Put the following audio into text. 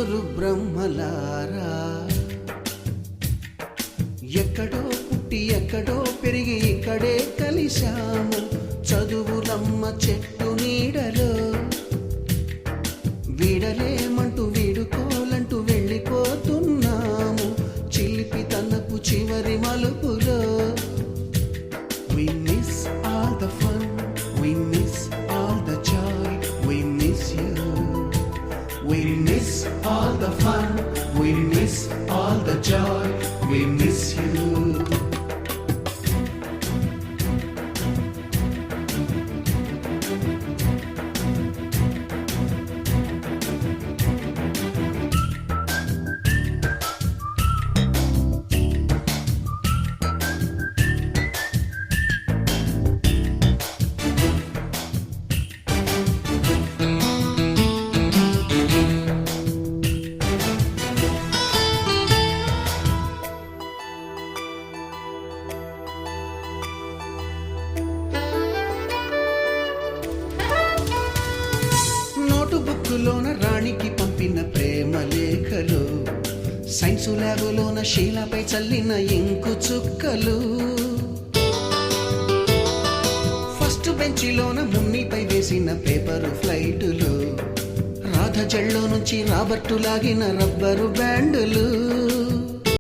ముగ్గురు బ్రహ్మలారా ఎక్కడో పుట్టి ఎక్కడో పెరిగి ఇక్కడే కలిశాము చదువులమ్మ చెట్టు నీడలో వీడలేమంటూ వీడుకోలంటూ వెళ్ళిపోతున్నాము చిలిపి తనపు చివరి మలుపులో We miss all the fun, we miss all the joy, we miss you. We miss all the fun, we miss all the joy, we miss you. బుక్కులోన రాణికి పంపిన ప్రేమ లేఖలు సైన్సు ల్యాబులోన శీలపై చల్లిన ఇంకు చుక్కలు ఫస్ట్ బెంచిలోన మున్నిపై వేసిన పేపరు ఫ్లైటులు రాధ జల్లో నుంచి రాబర్టు లాగిన rubber బ్యాండులు